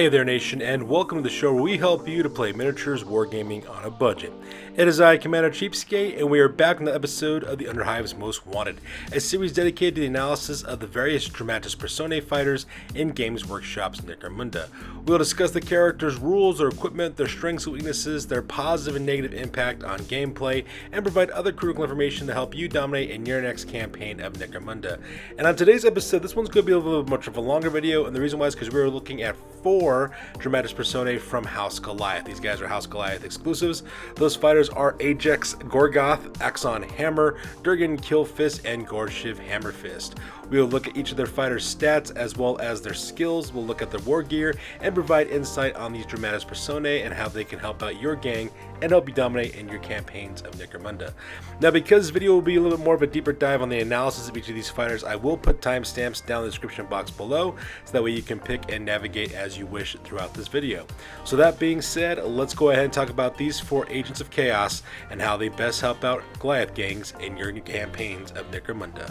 Hey there nation, and welcome to the show where we help you to play miniatures wargaming on a budget. It is I, Commander Cheapskate, and we are back on the episode of the Underhive's Most Wanted, a series dedicated to the analysis of the various Dramatis Personae fighters in Games Workshop's Necromunda. We'll discuss the characters' rules, their equipment, their strengths and weaknesses, their positive and negative impact on gameplay, and provide other critical information to help you dominate in your next campaign of Necromunda. And on today's episode, this one's going to be a little bit much of a longer video, and the reason why is because we're looking at 4 Dramatis Personae from House Goliath. These guys are House Goliath exclusives. Those fighters are Ajax Gorgoth, Axon Hammer, Durgan Kill Fist, and Gorshiv Hammerfist. We will look at each of their fighters' stats as well as their skills. We'll look at their war gear and provide insight on these Dramatis Personae and how they can help out your gang and help you dominate in your campaigns of Necromunda. Now, because this video will be a little bit more of a deeper dive on the analysis of each of these fighters, I will put timestamps down in the description box below so that way you can pick and navigate as you wish throughout this video. So that being said, let's go ahead and talk about these 4 Agents of Chaos and how they best help out Goliath gangs in your campaigns of Necromunda.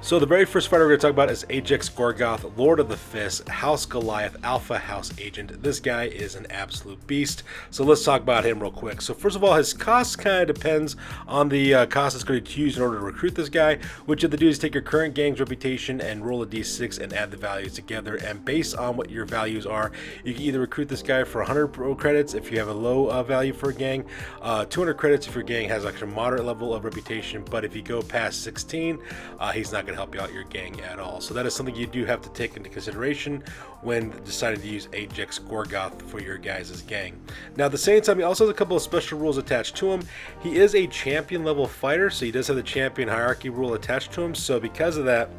So the very first fighter we're going to talk about is Ajax Gorgoth, Lord of the Fist, House Goliath, Alpha House Agent. This guy is an absolute beast. So let's talk about him real quick. So first of all, his cost kind of depends on the cost it's going to use in order to recruit this guy. What you have to do is take your current gang's reputation and roll a d6 and add the values together. And based on what your values are, you can either recruit this guy for 100 pro credits if you have a low value for a gang, 200 credits if your gang has like a moderate level of reputation. But if you go past 16, he's not going to help you out your gang at all. So that is something you do have to take into consideration when deciding to use Ajax Gorgoth for your guys' gang. Now at the same time, he also has a couple of special rules attached to him. He is a champion level fighter, so he does have the champion hierarchy rule attached to him. So because of that,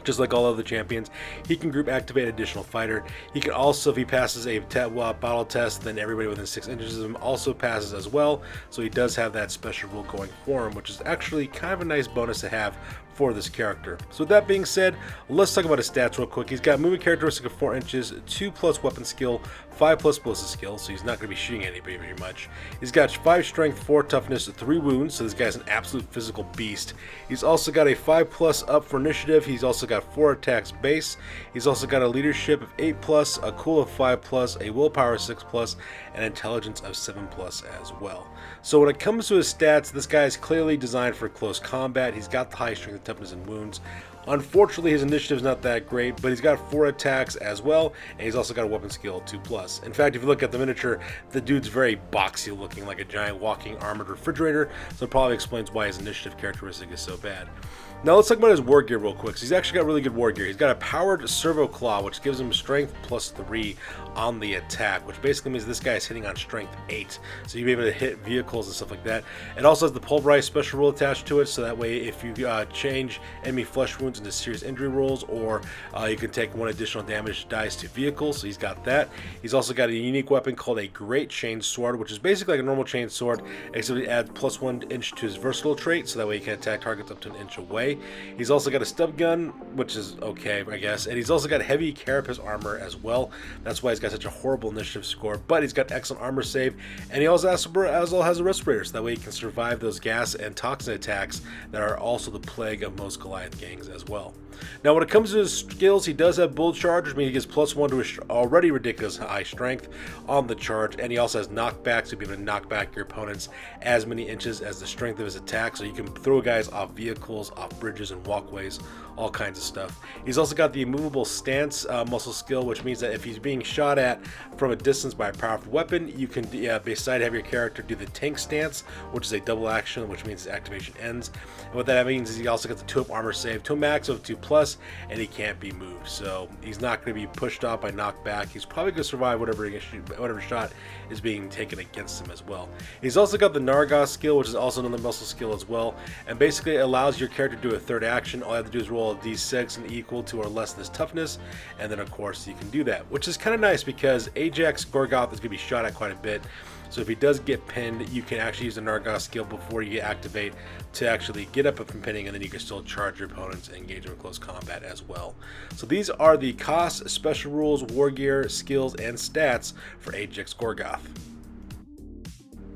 just like all other champions, he can group activate an additional fighter. He can also, if he passes a battle test, then everybody within 6 inches of him also passes as well. So he does have that special rule going for him, which is actually kind of a nice bonus to have for this character. So with that being said, let's talk about his stats real quick. He's got movement characteristic of 4 inches, 2+ weapon skill, 5+ explosive skill, so he's not going to be shooting anybody very much. He's got 5 strength, 4 toughness, 3 wounds, so this guy's an absolute physical beast. He's also got a 5+ up for initiative. He's also got 4 attacks base. He's also got a leadership of 8+, a cool of 5+, a willpower 6+, and intelligence of 7+ as well. So when it comes to his stats, this guy is clearly designed for close combat. He's got the high strength, toughness, and wounds. Unfortunately, his initiative is not that great, but he's got 4 attacks as well, and he's also got a weapon skill of 2+. In fact, if you look at the miniature, the dude's very boxy looking, like a giant walking armored refrigerator, so it probably explains why his initiative characteristic is so bad. Now let's talk about his war gear real quick. So he's actually got really good war gear. He's got a powered servo claw, which gives him strength +3 on the attack, which basically means this guy is hitting on strength 8. So you'll be able to hit vehicles and stuff like that. It also has the pulverized special rule attached to it, so that way if you change enemy flesh wounds into serious injury rolls, or you can take 1 additional damage dice to vehicles, so he's got that. He's also got a unique weapon called a Great Chain Sword, which is basically like a normal chain sword, except it adds +1 inch to his versatile trait, so that way he can attack targets up to 1 inch away. He's also got a stub gun, which is okay, I guess, and he's also got heavy carapace armor as well. That's why he's got such a horrible initiative score, but he's got excellent armor save, and he also has a respirator, so that way he can survive those gas and toxin attacks that are also the plague of most Goliath gangs as well. Now when it comes to his skills, he does have bull charge, which means he gets +1 to his already ridiculous high strength on the charge, and he also has knockback, so you'll be able to knock back your opponents as many inches as the strength of his attack, so you can throw guys off vehicles, off bridges and walkways, all kinds of stuff. He's also got the immovable stance muscle skill, which means that if he's being shot at from a distance by a powerful weapon, you can beside have your character do the tank stance, which is a double action, which means his activation ends. And what that means is he also gets the 2-up armor save to a max of 2+, and he can't be moved, so he's not going to be pushed off by knockback. He's probably going to survive whatever shot is being taken against him as well. He's also got the Nargos skill, which is also another muscle skill as well, and basically it allows your character to do a 3rd action. All you have to do is roll a d6 and equal to or less than his toughness, and then of course you can do that, which is kind of nice because Ajax Gorgoth is going to be shot at quite a bit. So if he does get pinned, you can actually use the Nargos skill before you activate to actually get up from pinning, and then you can still charge your opponents and engage them in close combat as well. So these are the costs, special rules, war gear, skills, and stats for Ajax Gorgoth.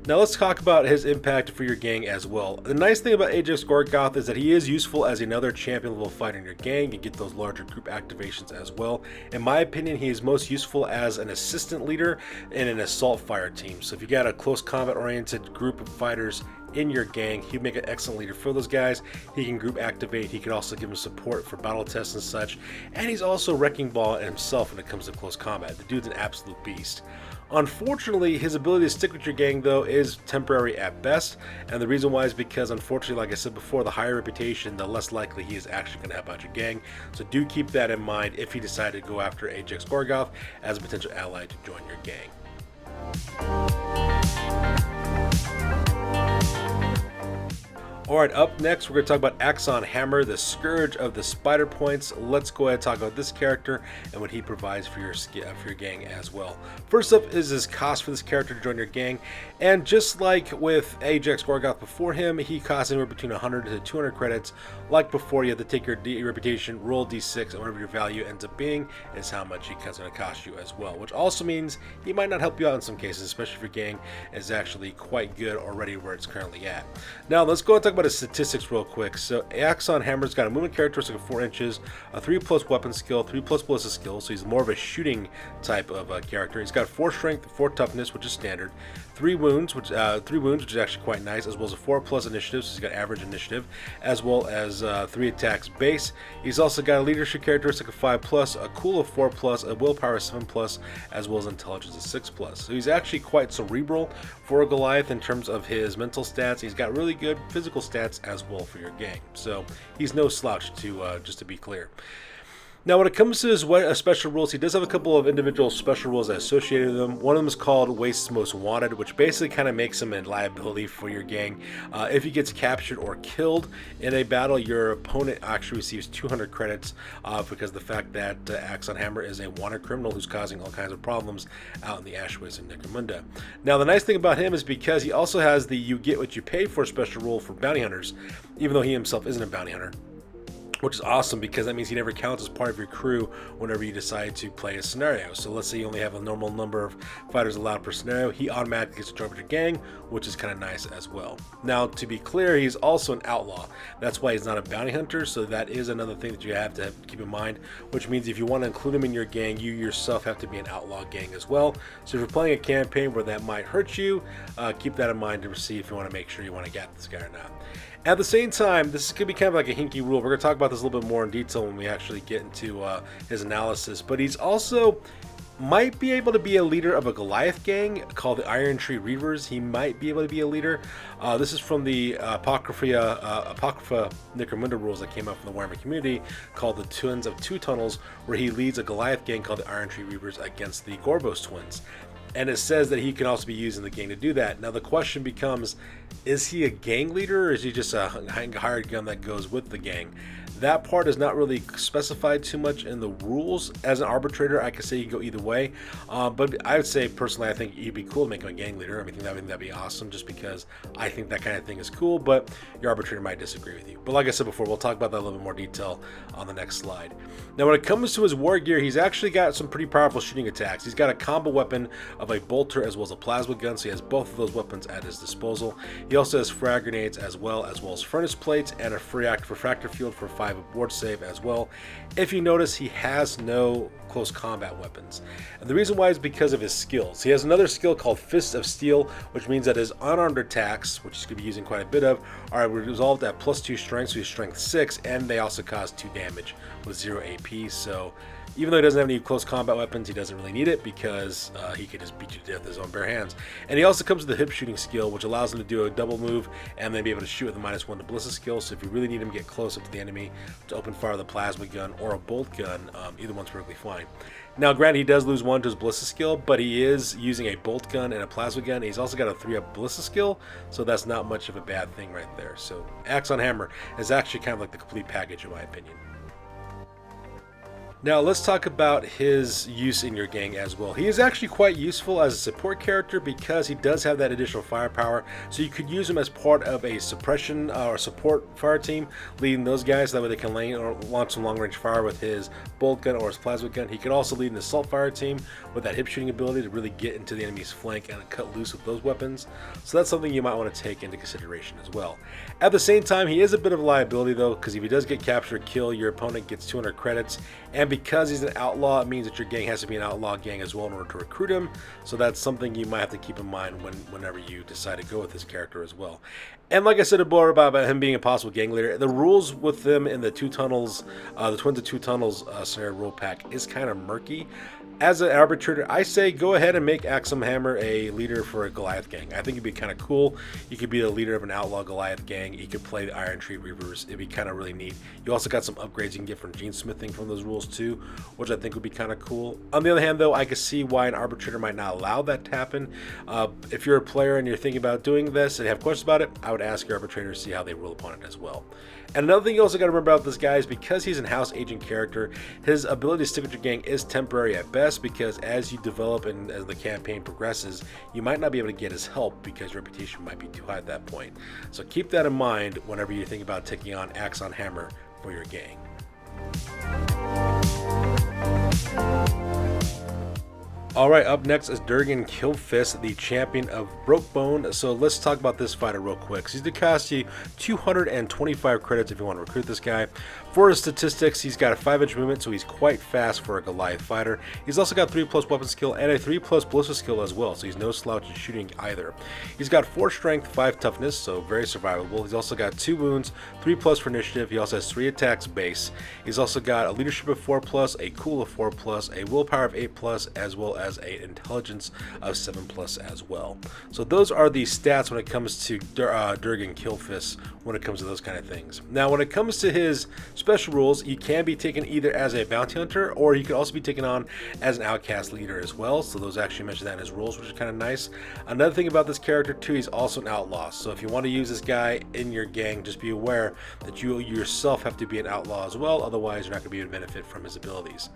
Now let's talk about his impact for your gang as well. The nice thing about Ajax Gorgoth is that he is useful as another champion level fighter in your gang and get those larger group activations as well. In my opinion, he is most useful as an assistant leader in an assault fire team. So if you got a close combat oriented group of fighters in your gang, he'd make an excellent leader for those guys. He can group activate, he can also give them support for battle tests and such, and he's also wrecking ball himself when it comes to close combat. The dude's an absolute beast. Unfortunately, his ability to stick with your gang though is temporary at best, and the reason why is because unfortunately, like I said before, the higher reputation, the less likely he is actually going to help out your gang. So do keep that in mind if you decide to go after Ajax Gorgoth as a potential ally to join your gang. Alright, up next we're going to talk about Axon Hammer, the Scourge of the Spider Points. Let's go ahead and talk about this character and what he provides for your gang as well. First up is his cost for this character to join your gang, and just like with Ajax Gorgoth before him, he costs anywhere between 100 to 200 credits. Like before, you have to take your reputation, roll d6, and whatever your value ends up being is how much it's going to cost you as well, which also means he might not help you out in some cases, especially if your gang is actually quite good already where it's currently at. Now let's go and talk about his statistics real quick. So Axon Hammer's got a movement characteristic of 4 inches, a 3+ weapon skill, 3+ ballistic skill, so he's more of a shooting type of character. He's got 4 strength, 4 toughness, which is standard, 3 wounds, which is actually quite nice, as well as a 4+ initiative, so he's got average initiative, as well as 3 attacks base. He's also got a leadership characteristic of 5+, a cool of 4+, a willpower of 7+, as well as intelligence of 6+. So he's actually quite cerebral for a Goliath in terms of his mental stats. He's got really good physical stats as well for your gang, so he's no slouch, to just to be clear. Now, when it comes to his special rules, he does have a couple of individual special rules that associated with him. One of them is called Waste's Most Wanted, which basically kind of makes him a liability for your gang. If he gets captured or killed in a battle, your opponent actually receives 200 credits because of the fact that Axon Hammer is a wanted criminal who's causing all kinds of problems out in the Ashways in Necromunda. Now, the nice thing about him is because he also has the You Get What You Pay For special rule for bounty hunters, even though he himself isn't a bounty hunter, which is awesome because that means he never counts as part of your crew whenever you decide to play a scenario. So let's say you only have a normal number of fighters allowed per scenario, he automatically gets to join with your gang, which is kind of nice as well. Now, to be clear, he's also an outlaw. That's why he's not a bounty hunter, so that is another thing that you have to keep in mind, which means if you want to include him in your gang, you yourself have to be an outlaw gang as well. So if you're playing a campaign where that might hurt you, keep that in mind to see if you want to make sure you want to get this guy or not. At the same time, this could be kind of like a hinky rule. We're going to talk about this a little bit more in detail when we actually get into his analysis. But he's also might be able to be a leader of a Goliath gang called the Iron Tree Reavers. He might be able to be a leader. This is from the Apocrypha Necromunda rules that came out from the Warhammer community called the Twins of Two Tunnels, where he leads a Goliath gang called the Iron Tree Reavers against the Gorbos twins. And it says that he can also be used in the gang to do that. Now the question becomes, is he a gang leader or is he just a hired gun that goes with the gang? That part is not really specified too much in the rules. As an arbitrator, I could say you can go either way. But I would say, personally, I think it'd be cool to make him a gang leader. I mean, that'd be awesome just because I think that kind of thing is cool, but your arbitrator might disagree with you. But like I said before, we'll talk about that in a little bit more detail on the next slide. Now, when it comes to his war gear, he's actually got some pretty powerful shooting attacks. He's got a combo weapon of a bolter as well as a plasma gun, so he has both of those weapons at his disposal. He also has frag grenades as well as furnace plates and a free active refractor field for 5 aboard save as well. If you notice, he has no close combat weapons, and the reason why is because of his skills. He has another skill called Fist of Steel, which means that his unarmed attacks, which he's going to be using quite a bit of, are resolved at +2 strength, so he's strength 6, and they also cause 2 damage with 0 AP. So even though he doesn't have any close combat weapons, he doesn't really need it because he can just beat you to death with his own bare hands. And he also comes with the hip shooting skill, which allows him to do a double move and then be able to shoot with a -1 to ballistic skill. So if you really need him to get close up to the enemy to open fire with a plasma gun or a bolt gun, either one's perfectly fine. Now, granted, he does lose 1 to his ballistic skill, but he is using a bolt gun and a plasma gun. He's also got a 3-up ballistic skill, so that's not much of a bad thing right there. So Axon Hammer is actually kind of like the complete package, in my opinion. Now let's talk about his use in your gang as well. He is actually quite useful as a support character because he does have that additional firepower, so you could use him as part of a suppression or support fire team, leading those guys, that way they can launch some long range fire with his bolt gun or his plasma gun. He could also lead an assault fire team with that hip shooting ability to really get into the enemy's flank and cut loose with those weapons, so that's something you might want to take into consideration as well. At the same time, he is a bit of a liability though, because if he does get captured or killed, your opponent gets 200 credits, and because he's an outlaw, it means that your gang has to be an outlaw gang as well in order to recruit him. So that's something you might have to keep in mind whenever you decide to go with this character as well. And like I said before about him being a possible gang leader, the rules with them in the two tunnels, the Twins of Two Tunnels scenario rule pack is kind of murky. As an arbitrator, I say go ahead and make Axon Hammer a leader for a Goliath gang. I think it'd be kind of cool. You could be the leader of an outlaw Goliath gang. You could play the Iron Tree Reavers. It'd be kind of really neat. You also got some upgrades you can get from gene smithing from those rules too, which I think would be kind of cool. On the other hand though, I could see why an arbitrator might not allow that to happen. If you're a player and you're thinking about doing this and you have questions about it, I would ask your arbitrator to see how they rule upon it as well. And another thing you also got to remember about this guy is because he's an house agent character, his ability to stick with your gang is temporary at best, because as you develop and as the campaign progresses, you might not be able to get his help because your reputation might be too high at that point. So keep that in mind whenever you think about taking on Axon Hammer for your gang. Alright, up next is Durgan Kill Fist, the champion of Brokebone. So let's talk about this fighter real quick. So he's going to cost you 225 credits if you want to recruit this guy. For his statistics, he's got a 5-inch movement, so he's quite fast for a Goliath fighter. He's also got 3+ weapon skill and a 3+ ballista skill as well, so he's no slouch in shooting either. He's got 4 strength, 5 toughness, so very survivable. He's also got 2 wounds, 3+ for initiative. He also has 3 attacks base. He's also got a leadership of 4+, a cool of 4+, a willpower of 8+, as well as a intelligence of 7+ as well. So those are the stats when it comes to Durgan Kill Fist, when it comes to those kind of things. Now when it comes to his special rules, he can be taken either as a bounty hunter, or he could also be taken on as an outcast leader as well. So those actually mention that in his rules, which is kind of nice. Another thing about this character too, he's also an outlaw. So if you want to use this guy in your gang, just be aware that you yourself have to be an outlaw as well, otherwise you're not going to be able to benefit from his abilities.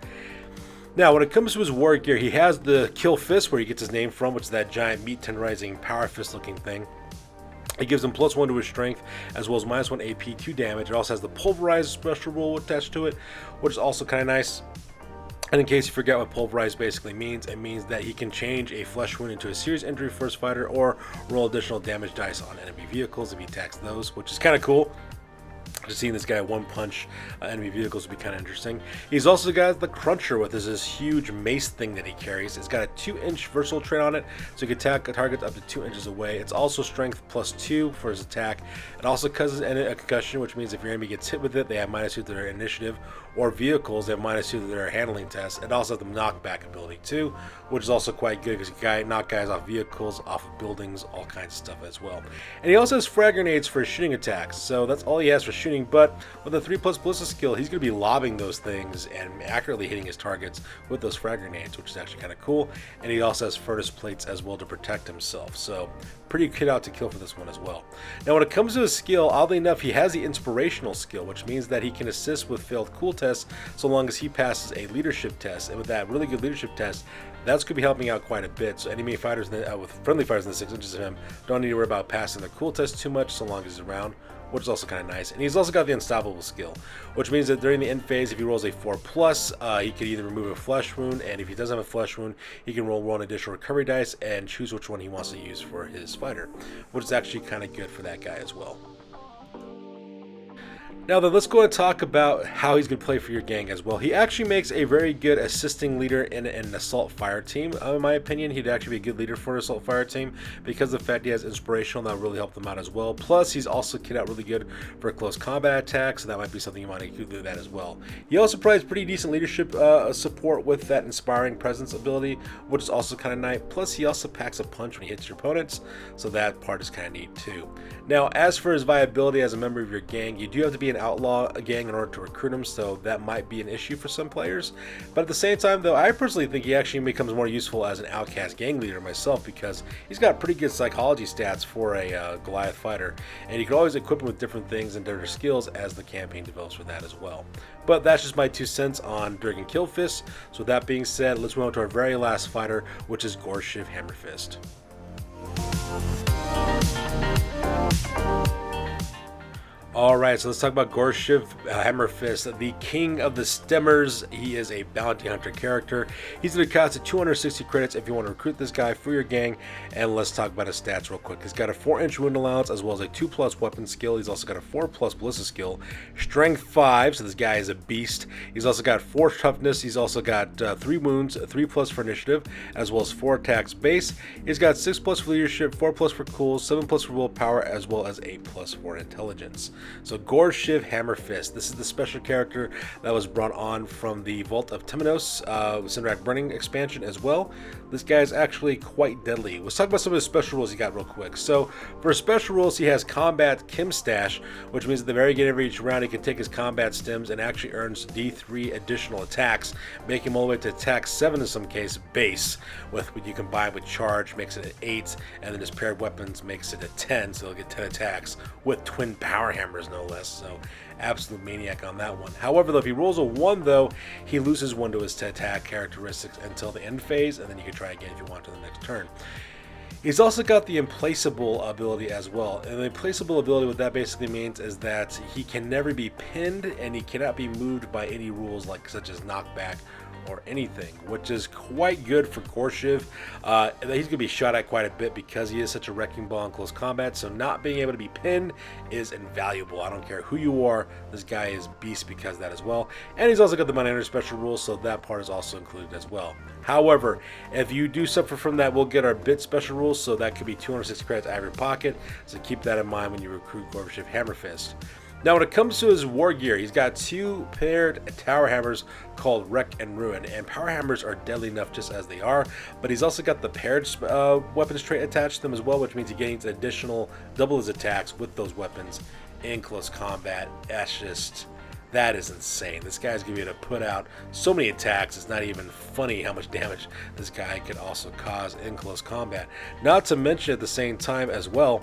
Now, when it comes to his war gear, he has the Kill Fist, where he gets his name from, which is that giant meat tenderizing power fist looking thing. It gives him +1 to his strength, as well as -1 AP, 2 damage. It also has the pulverize special rule attached to it, which is also kind of nice. And in case you forget what pulverize basically means, it means that he can change a flesh wound into a serious injury for his fighter, or roll additional damage dice on enemy vehicles if he attacks those, which is kind of cool. Just seeing this guy one punch enemy vehicles would be kind of interesting. He's also got the Cruncher with this huge mace thing that he carries. It's got a 2-inch versatile trait on it, so you can attack targets up to 2 inches away. It's also strength +2 for his attack. It also causes a concussion, which means if your enemy gets hit with it, they have -2 to their initiative, or vehicles, they have -2 to their handling test. It also has the knockback ability too, which is also quite good because you can knock guys off vehicles, off of buildings, all kinds of stuff as well. And he also has frag grenades for his shooting attacks, so that's all he has for shooting. But with a 3+ ballista skill, he's going to be lobbing those things and accurately hitting his targets with those frag grenades, which is actually kind of cool. And he also has furnace plates as well to protect himself, so pretty kid out to kill for this one as well. Now when it comes to his skill, oddly enough, he has the inspirational skill, which means that he can assist with failed cool tests so long as he passes a leadership test. And with that really good leadership test, that's going to be helping out quite a bit. So enemy fighters with friendly fighters in the 6 inches of him don't need to worry about passing the cool test too much so long as he's around, which is also kind of nice. And he's also got the unstoppable skill, which means that during the end phase, if he rolls a 4+, he could either remove a flesh wound, and if he doesn't have a flesh wound, he can roll 1 additional recovery dice and choose which one he wants to use for his fighter, which is actually kind of good for that guy as well. Now then, let's go and talk about how he's going to play for your gang as well. He actually makes a very good assisting leader in an assault fire team. In my opinion, he'd actually be a good leader for an assault fire team because of the fact he has inspirational, and that really help them out as well. Plus, he's also kit out really good for close combat attacks, so that might be something you want to include that as well. He also provides pretty decent leadership support with that inspiring presence ability, which is also kind of nice. Plus, he also packs a punch when he hits your opponents, so that part is kind of neat too. Now, as for his viability as a member of your gang, you do have to be an outlaw gang in order to recruit him, so that might be an issue for some players. But at the same time, though, I personally think he actually becomes more useful as an outcast gang leader myself, because he's got pretty good psychology stats for a Goliath fighter, and you can always equip him with different things and different skills as the campaign develops for that as well. But that's just my 2 cents on Durgan Kill Fist. So with that being said, let's move on to our very last fighter, which is Gorshiv Hammerfist. Alright, so let's talk about Gorshiv Hammerfist, the king of the stemmers. He is a bounty hunter character. He's going to cost 260 credits if you want to recruit this guy for your gang. And let's talk about his stats real quick. He's got a 4-inch wound allowance as well as a 2+ weapon skill. He's also got a 4+ ballista skill. Strength 5, so this guy is a beast. He's also got 4 toughness. He's also got 3 wounds, 3+ for initiative, as well as 4 attacks base. He's got 6+ for leadership, 4+ for cool, 7+ for willpower, as well as 8+ for intelligence. So Gorshiv Hammerfist, this is the special character that was brought on from the Vault of Temenos, Cinderak Burning expansion as well. This guy is actually quite deadly. Let's talk about some of the special rules he got real quick. So for special rules, he has Combat Kim Stash, which means at the very beginning of each round he can take his combat stims and actually earns D3 additional attacks, making him all the way to attack 7 in some case base. With when you combine with charge, makes it at 8, and then his paired weapons makes it at 10, so he'll get 10 attacks with twin power hammers no less. So absolute maniac on that one. However, though, if he rolls a 1, though, he loses 1 to his attack characteristics until the end phase, and then you can try again if you want to the next turn. He's also got the implaceable ability as well, and the implaceable ability, what that basically means is that he can never be pinned and he cannot be moved by any rules like such as knockback or anything, which is quite good for Gorshiv. He's going to be shot at quite a bit because he is such a wrecking ball in close combat, so not being able to be pinned is invaluable. I don't care who you are, this guy is beast because of that as well. And he's also got the Money Hunter special rules, so that part is also included as well. However, if you do suffer from that, we'll get our bit special rules, so that could be 260 credits out of your pocket, so keep that in mind when you recruit Gorshiv Hammerfist. Now, when it comes to his war gear, he's got 2 paired tower hammers called Wreck and Ruin, and power hammers are deadly enough just as they are, but he's also got the paired weapons trait attached to them as well, which means he gains additional double his attacks with those weapons in close combat. That is insane. This guy's going to be able to put out so many attacks, it's not even funny how much damage this guy could also cause in close combat. Not to mention at the same time as well,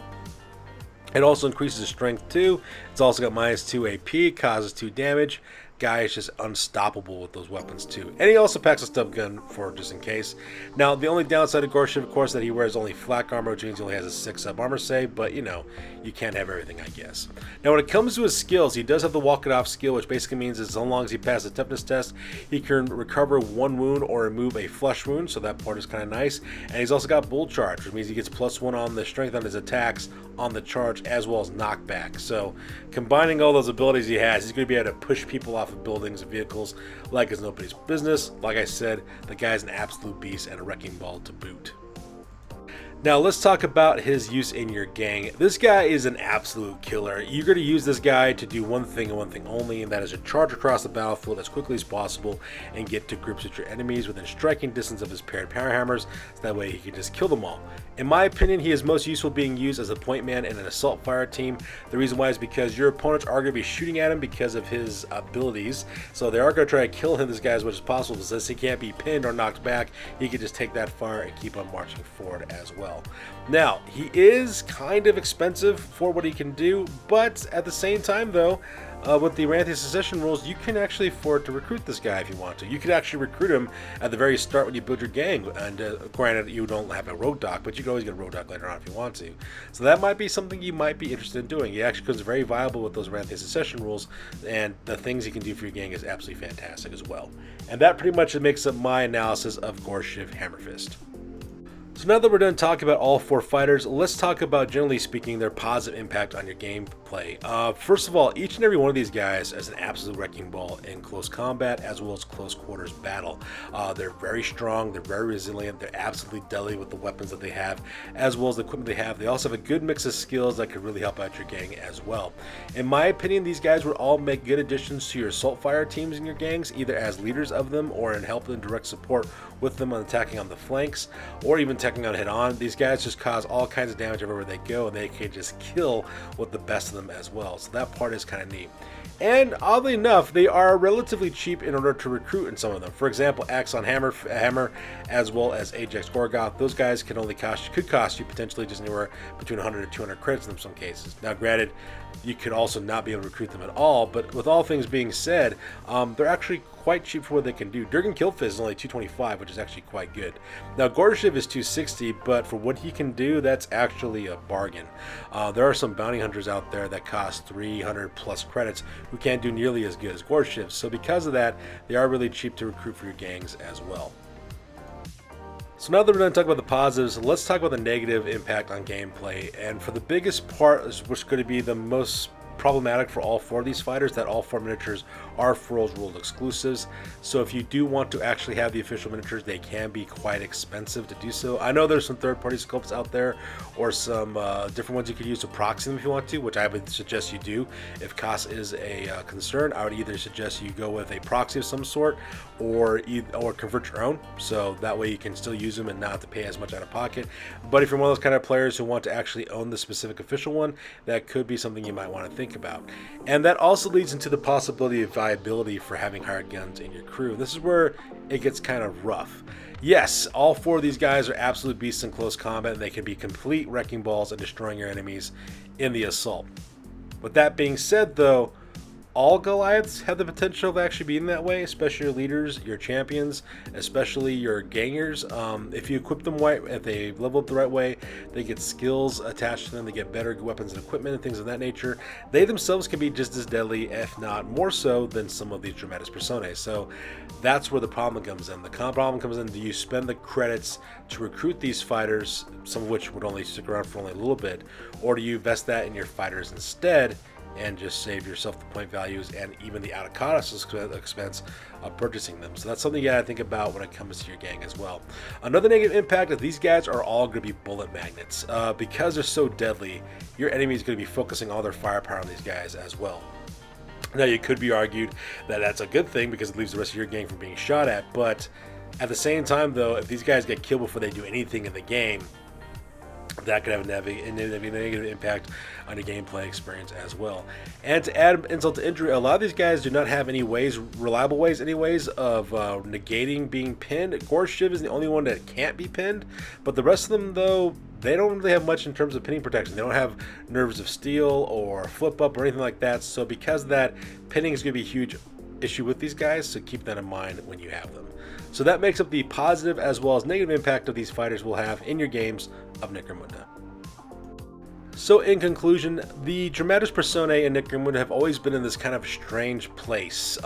it also increases his strength too. It's also got -2 AP, causes 2 damage. Guy is just unstoppable with those weapons too. And he also packs a stub gun for just in case. Now, the only downside of Gorshiv, of course, that he wears only flak armor, which means he only has a 6 sub armor save, but you know, you can't have everything, I guess. Now, when it comes to his skills, he does have the walk it off skill, which basically means as long as he passes the toughness test, he can recover 1 wound or remove a flesh wound, so that part is kind of nice. And he's also got bull charge, which means he gets +1 on the strength on his attacks on the charge as well as knockback. So combining all those abilities he has, he's going to be able to push people off of buildings and vehicles like it's nobody's business. Like I said, the guy's an absolute beast and a wrecking ball to boot. Now let's talk about his use in your gang. This guy is an absolute killer. You're going to use this guy to do one thing and one thing only, and that is to charge across the battlefield as quickly as possible and get to grips with your enemies within striking distance of his paired power hammers, so that way he can just kill them all. In my opinion, he is most useful being used as a point man in an assault fire team. The reason why is because your opponents are going to be shooting at him because of his abilities, so they are going to try to kill him, this guy, as much as possible. Since he can't be pinned or knocked back, he can just take that fire and keep on marching forward as well. Now, he is kind of expensive for what he can do, but at the same time though, with the Anaylsis Succession rules, you can actually afford to recruit this guy if you want to. You could actually recruit him at the very start when you build your gang, and granted you don't have a road dock, but you can always get a road dock later on if you want to. So that might be something you might be interested in doing. He actually becomes very viable with those Anaylsis Succession rules, and the things he can do for your gang is absolutely fantastic as well. And that pretty much makes up my analysis of Gorshiv Hammerfist. So now that we're done talking about all 4 fighters, let's talk about, generally speaking, their positive impact on your gameplay. First of all, each and every one of these guys is an absolute wrecking ball in close combat as well as close quarters battle. They're very strong, they're very resilient, they're absolutely deadly with the weapons that they have as well as the equipment they have. They also have a good mix of skills that could really help out your gang as well. In my opinion, these guys would all make good additions to your assault fire teams in your gangs, either as leaders of them or in help and direct support with them on attacking on the flanks, or even second gun hit on. These guys just cause all kinds of damage everywhere they go, and they can just kill with the best of them as well. So that part is kind of neat. And oddly enough, they are relatively cheap in order to recruit in some of them. For example, Axon Hammer as well as Ajax Gorgoth. Those guys could cost you potentially just anywhere between 100 to 200 credits in some cases. Now, granted, you could also not be able to recruit them at all, but with all things being said, they're actually quite cheap for what they can do. Durgan Kill Fist is only 225, which is actually quite good. Now, Gorshiv is 260, but for what he can do, that's actually a bargain. There are some bounty hunters out there that cost 300 plus credits who can't do nearly as good as Gorshiv. So because of that, they are really cheap to recruit for your gangs as well. So now that we're done talking about the positives, let's talk about the negative impact on gameplay. And for the biggest part, which is going to be the most problematic for all four of these fighters, that all four miniatures are Furl's World exclusives. So if you do want to actually have the official miniatures, they can be quite expensive to do so. I know there's some third-party sculpts out there, or some different ones you could use to proxy them if you want to, which I would suggest you do. If cost is a concern, I would either suggest you go with a proxy of some sort, or convert your own, so that way you can still use them and not have to pay as much out of pocket. But if you're one of those kind of players who want to actually own the specific official one, that could be something you might want to think about. And that also leads into the possibility of viability for having hired guns in your crew. This is where it gets kind of rough. Yes, all four of these guys are absolute beasts in close combat, and they can be complete wrecking balls and destroying your enemies in the assault. With that being said, though, all Goliaths have the potential of actually being that way, especially your leaders, your champions, especially your gangers. If you equip them right, if they level up the right way, they get skills attached to them, they get better weapons and equipment and things of that nature. They themselves can be just as deadly, if not more so, than some of these Dramatis Personae. So that's where the problem comes in. The problem comes in, do you spend the credits to recruit these fighters, some of which would only stick around for only a little bit, or do you invest that in your fighters instead, and just save yourself the point values and even the out-of-cost expense of purchasing them? So that's something you gotta think about when it comes to your gang as well. Another negative impact is these guys are all going to be bullet magnets. Because they're so deadly, your enemy is going to be focusing all their firepower on these guys as well. Now, you could be argued that that's a good thing because it leaves the rest of your gang from being shot at, but at the same time, though, if these guys get killed before they do anything in the game, that could have a negative impact on your gameplay experience as well. And to add insult to injury, a lot of these guys do not have any reliable ways anyways, of negating being pinned. Gorshiv is the only one that can't be pinned, but the rest of them, though, they don't really have much in terms of pinning protection. They don't have nerves of steel or flip up or anything like that. So because of that, pinning is going to be a huge issue with these guys, so keep that in mind when you have them. So that makes up the positive as well as negative impact of these fighters will have in your games of Necromunda. So in conclusion, the Dramatis Personae and Necromunda have always been in this kind of strange place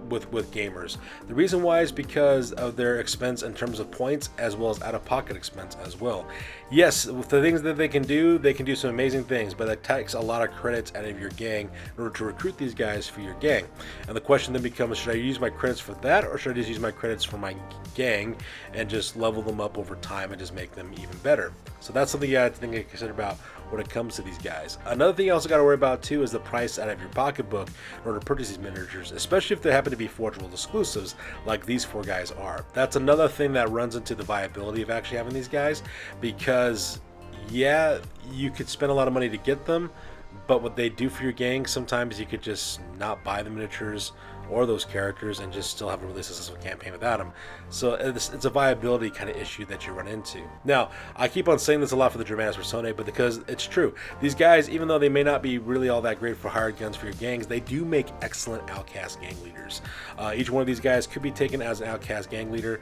with gamers. The reason why is because of their expense in terms of points as well as out-of-pocket expense as well. Yes, with the things that they can do some amazing things, but that takes a lot of credits out of your gang in order to recruit these guys for your gang. And the question then becomes, should I use my credits for that, or should I just use my credits for my gang and just level them up over time and just make them even better? So that's something you have to think and consider about when it comes to these guys. Another thing you also got to worry about too is the price out of your pocketbook in order to purchase these miniatures, especially if they happen to be Forge World exclusives like these four guys are. That's another thing that runs into the viability of actually having these guys, because yeah, you could spend a lot of money to get them, but what they do for your gang, sometimes you could just not buy the miniatures or those characters and just still have a really successful campaign without them. So it's a viability kind of issue that you run into. Now, I keep on saying this a lot for the Dramatis Personae, but because it's true. These guys, even though they may not be really all that great for hired guns for your gangs, they do make excellent outcast gang leaders. Each one of these guys could be taken as an outcast gang leader.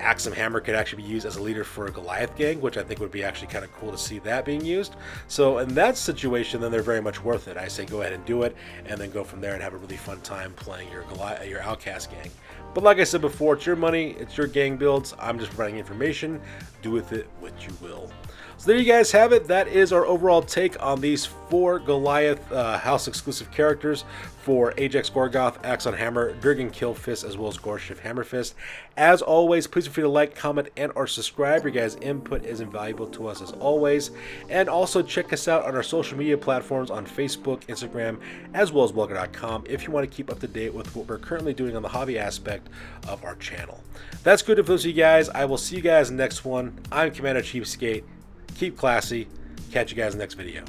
Axon Hammer could actually be used as a leader for a Goliath gang, which I think would be actually kind of cool to see that being used. So in that situation, then they're very much worth it. I say go ahead and do it, and then go from there and have a really fun time playing your outcast gang. But like I said before, it's your money, it's your gang builds. I'm just providing information. Do with it what you will. So there you guys have it. That is our overall take on these four Goliath house exclusive characters for Ajax Gorgoth, Axon Hammer, Durgan Kill Fist, as well as Gorshiv Hammerfist. As always, please feel free to like, comment, and or subscribe. Your guys' input is invaluable to us as always. And also check us out on our social media platforms on Facebook, Instagram, as well as blogger.com if you want to keep up to date with what we're currently doing on the hobby aspect aspect of our channel. That's good for those of you guys. I will see you guys in the next one. I'm Commander Cheapskate. Keep classy. Catch you guys in the next video.